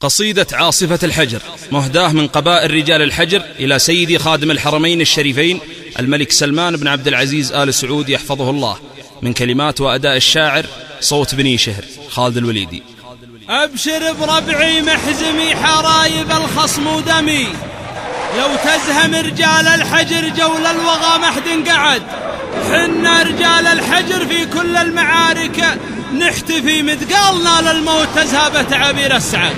قصيدة عاصفة الحجر مهداة من قبائل رجال الحجر إلى سيدي خادم الحرمين الشريفين الملك سلمان بن عبد العزيز آل سعود يحفظه الله، من كلمات وأداء الشاعر صوت بني شهر خالد الوليدي. أبشر بربعي محزمي حرايب الخصم ودمي، لو تزهم رجال الحجر جول الوغى محد قعد، حنا رجال الحجر في كل المعارك نحتفي مثقالنا للموت تزهبت عبير السعد.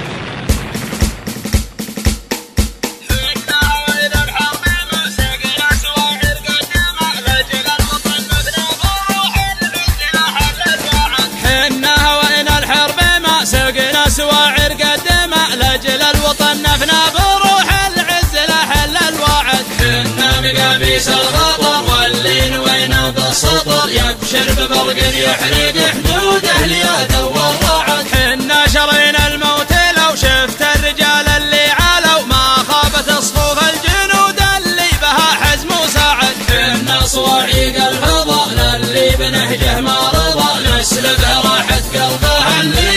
سقنا سواعر قدمة لأجل الوطن نفنا بروح العز لحل الوعد، حنا مقابيس الخطر واللي نوينا بالسطر يبشر ببرق يحرق حدوده لياده والرعد، حنا شرينا الموت لو شفت الرجال اللي علوا ما خافت صفوف الجنود اللي بها حزم وسعد، حنا صواعيق الفضاء للي بنهجه ما رضى نسلبه راحة قلبه اللي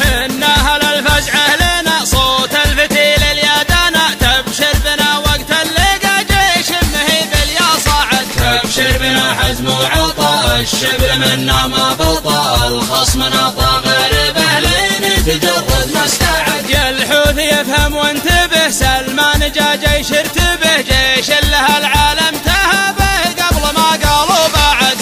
حنا هل الفزعه لنا صوت الفتيل اليدانا، تبشر بنا وقت اللقى جيش مهيب اليا صاعد، تبشر بنا حزم وعطاء الشبل منا ما بطا الخصمنا طاغر بهلين تجرد ما استعد، يا الحوث يفهم وانتبه سلمان جا جيش ارتبه جيش لها العالم تهبه قبل ما قالوا بعد،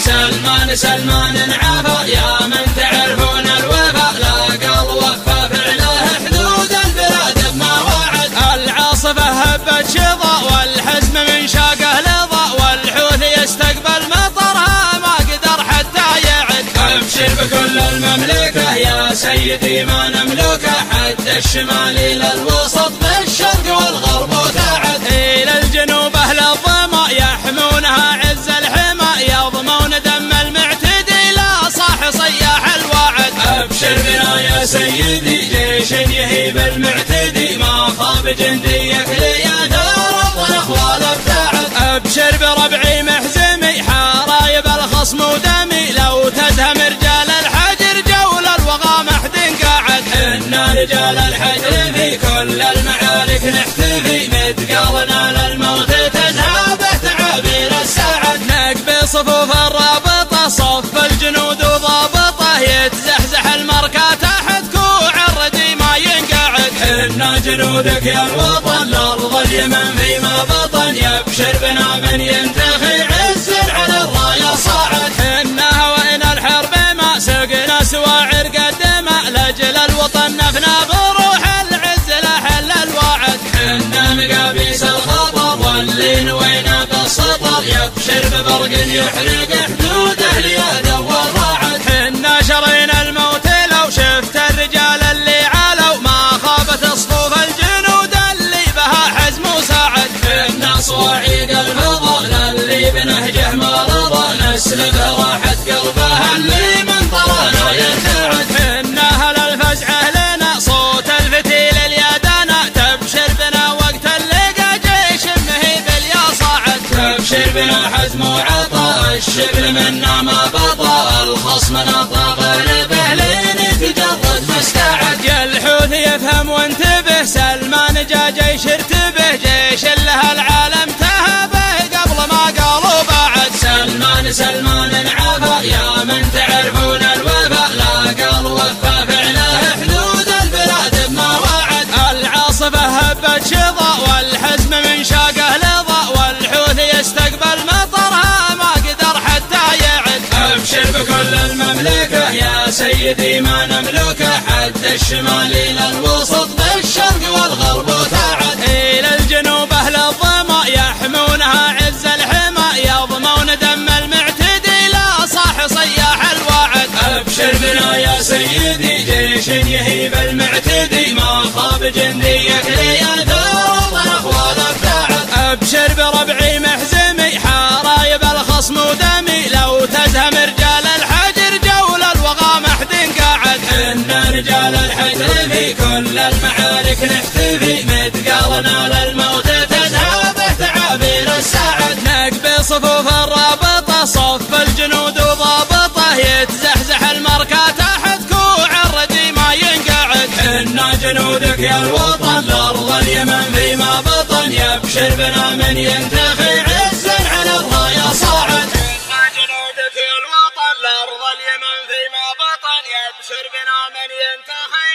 سلمان انعفى يا من تعرفون الوفا لا قال وفى فعله حدود البلاد بما وعد، العاصفة هبت شظى والحزم من شاقه لظى والحوث يستقبل مطرها ما قدر حتى يعد، ابشر بكل المملكة يا سيدي ما نملكه حتى الشمال الى الوسط بالشرق والغرب وتعد، الى الجنوب اهل الظما يحمونها عز الحمى يضمون دم المعتدي لا صاح صياح الوعد، ابشر بنا يا سيدي جيش يهيب المعتدي ما خاب جنديك ليا دار الاخوال ابتعد، ابشر بربعي محزمي حرايب الخصم ودمي لو تزهم رجال الحجر جول الوغى محد قاعد، حنا رجال الحجر في كل المعارك نحتفي مثقالنا للموت تذهبه تعابير السعد، نقبل صفوف الرابطه صف الجنود وضابطه يتزحزح المركه تحت كوع الردي ما ينقعد، حنا جنودك يا الوطن لارض اليمن فيما بطن يبشر بنا من ينتخي عز على الرايه صاعد، حنا هوينا الحرب ما سقنا سواعر قدمه لاجل الوطن نفنا بروح العز لحل الوعد، حنا مقابيس الخطر واللي نوينا بالسطر يبشر ببرق يحرق حدوده لياده والرعد، حنا شرينا الموت لو شفت الرجال اللي علوا ما خافت صفوف الجنود اللي بها حزم وسعد، حنا صواعيق الفضاء للي بنهجه ما رضى نسلبه راحة قلبه اللي من طرانا يرتعد، حنا هل الفزعه لنا صوت الفتيل اليدانا تبشر بنا وقت اللقى جيش مهيب اليا صاعد، تبشر بنا حزم وعطاء الشبل منا ما بطا الخصمنا طاغر بهلين تجرد ما استعد، يا الحوث يفهم وانتبه سلمان جا جيش ارتبه جيش لها العالم تهبه قبل ما قالوا بعد، سلمان انعفى يا من تعرفون الوفا لا قال وفى فعله حدود البلاد بما وعد، العاصفة هبت شظى والحزم من شاقه لظى والحوث يستقبل مطرها ما قدر حتى يعد، ابشر بكل المملكة يا سيدي ما نملكه حتى الشمال الى الوسط بالشرق والغرب وتعد، الى الجنوب اهل الظما يحمونها عز الحمى يضمون دم المعتدي لا صاح صياح الوعد، ابشر بنا يا سيدي جيش يهيب المعتدي ما خاب جنديك ليا دار الاخوال ابتعد، ابشر بربعي محزمي حرايب الخصم ودمي لو تزهم رجال الحجر جول الوغى محد قاعد، حنا رجال الحجر في كل المعارك نحتفي مثقالنا للموت تذهبه تعابير السعد، نقبل صفوف الرابطه صف الجنود وضابطه يتزحزح المركه تحت كوع الردي ما ينقعد، إنا جنودك يا الوطن لأرض اليمن فيما بطن يبشر بنا من ينتخي عزا على الراية صاعد. إنا جنودك يا الوطن لأرض اليمن فيما بطن يبشر بنا من ينتخي